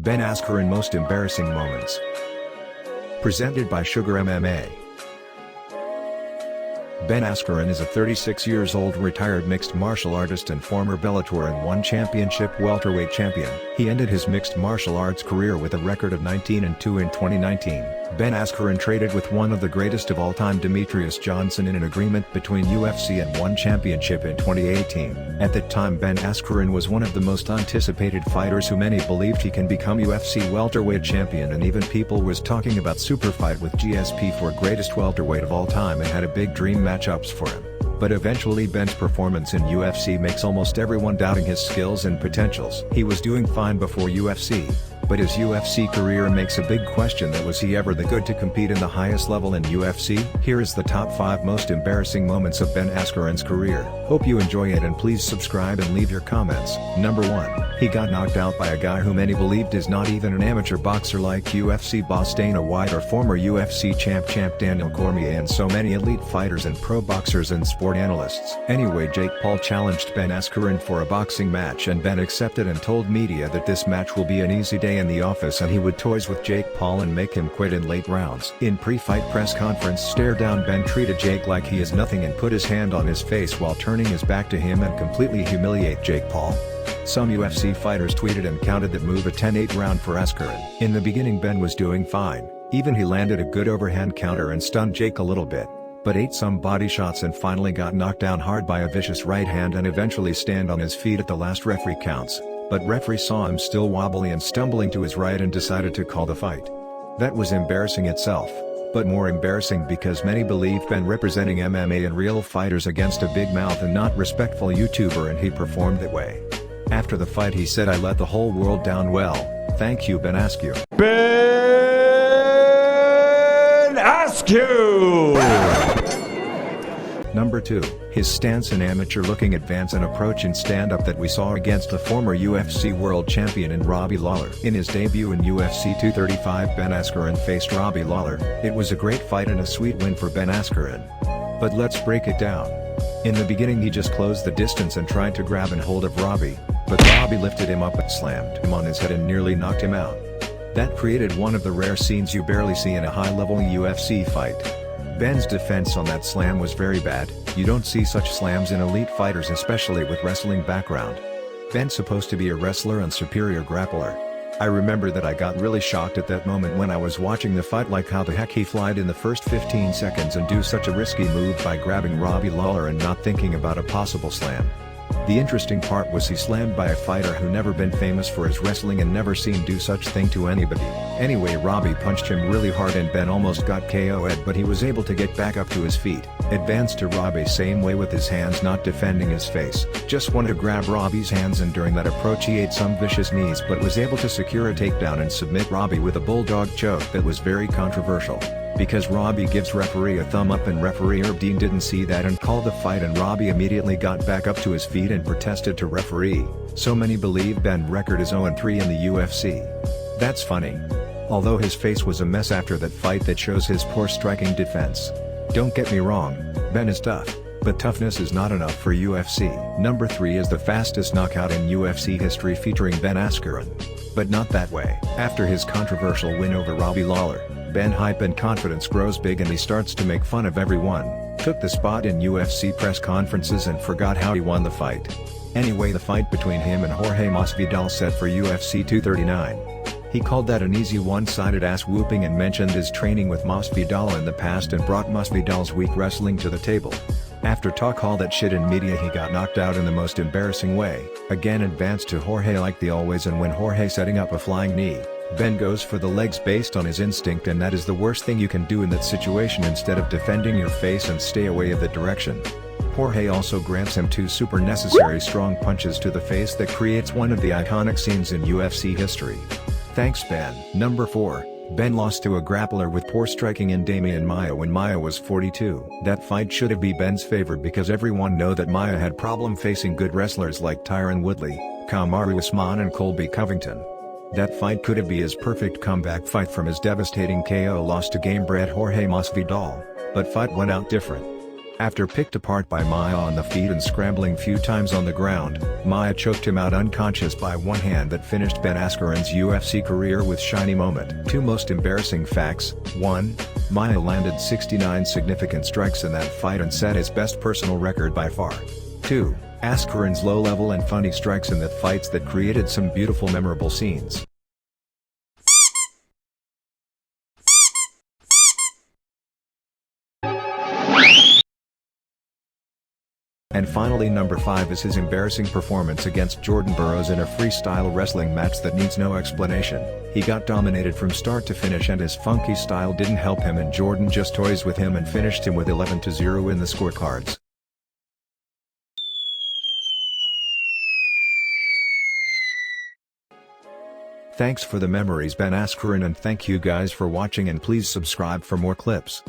Ben Askren Most Embarrassing Moments. Presented by Sugar MMA. Ben Askren is a 36-year-old retired mixed martial artist and former Bellator and One Championship welterweight champion. He ended his mixed martial arts career with a record of 19-2 in 2019. Ben Askren traded with one of the greatest of all time, Demetrius Johnson, in an agreement between UFC and One Championship in 2018. At that time, Ben Askren was one of the most anticipated fighters who many believed he can become UFC welterweight champion, and even people was talking about super fight with GSP for greatest welterweight of all time and had a big dream matchups for him. But eventually Ben's performance in UFC makes almost everyone doubting his skills and potentials. He was doing fine before UFC, but his UFC career makes a big question that was he ever the good to compete in the highest level in UFC? Here is the top 5 most embarrassing moments of Ben Askren's career. Hope you enjoy it, and please subscribe and leave your comments. Number 1. He got knocked out by a guy who many believed is not even an amateur boxer, like UFC boss Dana White or former UFC champ Daniel Cormier and so many elite fighters and pro boxers and sport analysts. Anyway, Jake Paul challenged Ben Askren for a boxing match, and Ben accepted and told media that this match will be an easy day in the office and he would toys with Jake Paul and make him quit in late rounds. In pre-fight press conference stare down, Ben treated Jake like he is nothing and put his hand on his face while turning his back to him and completely humiliate Jake Paul. Some UFC fighters tweeted and counted that move a 10-8 round for Askren. In the beginning Ben was doing fine, even he landed a good overhand counter and stunned Jake a little bit, but ate some body shots and finally got knocked down hard by a vicious right hand and eventually stand on his feet at the last referee counts. But referee saw him still wobbly and stumbling to his right and decided to call the fight. That was embarrassing itself, but more embarrassing because many believe Ben representing MMA and real fighters against a big mouth and not respectful YouTuber, and he performed that way. After the fight he said, "I let the whole world down. Well, thank you, Ben Askren." Ben Askren! Number 2. His stance in amateur-looking advance and approach in stand-up that we saw against the former UFC world champion in Robbie Lawler. In his debut in UFC 235, Ben Askren faced Robbie Lawler. It was a great fight and a sweet win for Ben Askren. But let's break it down. In the beginning he just closed the distance and tried to grab and hold of Robbie, but Robbie lifted him up and slammed him on his head and nearly knocked him out. That created one of the rare scenes you barely see in a high-level UFC fight. Ben's defense on that slam was very bad. You don't see such slams in elite fighters, especially with wrestling background. Ben's supposed to be a wrestler and superior grappler. I remember that I got really shocked at that moment when I was watching the fight, like how the heck he flied in the first 15 seconds and do such a risky move by grabbing Robbie Lawler and not thinking about a possible slam. The interesting part was he slammed by a fighter who never been famous for his wrestling and never seen do such thing to anybody. Anyway, Robbie punched him really hard and Ben almost got KO'd, but he was able to get back up to his feet. Advanced to Robbie same way with his hands, not defending his face. Just wanted to grab Robbie's hands, and during that approach he ate some vicious knees but was able to secure a takedown and submit Robbie with a bulldog choke that was very controversial. Because Robbie gives referee a thumb up and referee Herb Dean didn't see that and called the fight, and Robbie immediately got back up to his feet and protested to referee. So many believe Ben's record is 0-3 in the UFC. That's funny. Although his face was a mess after that fight, that shows his poor striking defense. Don't get me wrong, Ben is tough, but toughness is not enough for UFC. Number 3 is the fastest knockout in UFC history featuring Ben Askren. But not that way. After his controversial win over Robbie Lawler, Ben's hype and confidence grows big and he starts to make fun of everyone, took the spot in UFC press conferences and forgot how he won the fight. Anyway, the fight between him and Jorge Masvidal set for UFC 239. He called that an easy one-sided ass-whooping and mentioned his training with Masvidal in the past and brought Masvidal's weak wrestling to the table. After talk all that shit in media, he got knocked out in the most embarrassing way. Again advanced to Jorge like the always, and when Jorge setting up a flying knee, Ben goes for the legs based on his instinct, and that is the worst thing you can do in that situation. Instead of defending your face and stay away of the direction, Jorge also grants him 2 super necessary strong punches to the face that creates one of the iconic scenes in UFC history. Thanks, Ben. Number 4. Ben lost to a grappler with poor striking in Damian Maia when Maia was 42. That fight should have been Ben's favor because everyone know that Maia had problem facing good wrestlers like Tyron Woodley, Kamaru Usman and Colby Covington. That fight could have been his perfect comeback fight from his devastating KO loss to game-bred Jorge Masvidal, but fight went out different. After picked apart by Maya on the feet and scrambling few times on the ground, Maya choked him out unconscious by one hand. That finished Ben Askren's UFC career with shiny moment. 2 most embarrassing facts: 1. Maya landed 69 significant strikes in that fight and set his best personal record by far. 2. Askren's low-level and funny strikes in that fights that created some beautiful memorable scenes. And finally, number 5 is his embarrassing performance against Jordan Burroughs in a freestyle wrestling match that needs no explanation. He got dominated from start to finish and his funky style didn't help him, and Jordan just toys with him and finished him with 11-0 in the scorecards. Thanks for the memories, Ben Askren, and thank you guys for watching, and please subscribe for more clips.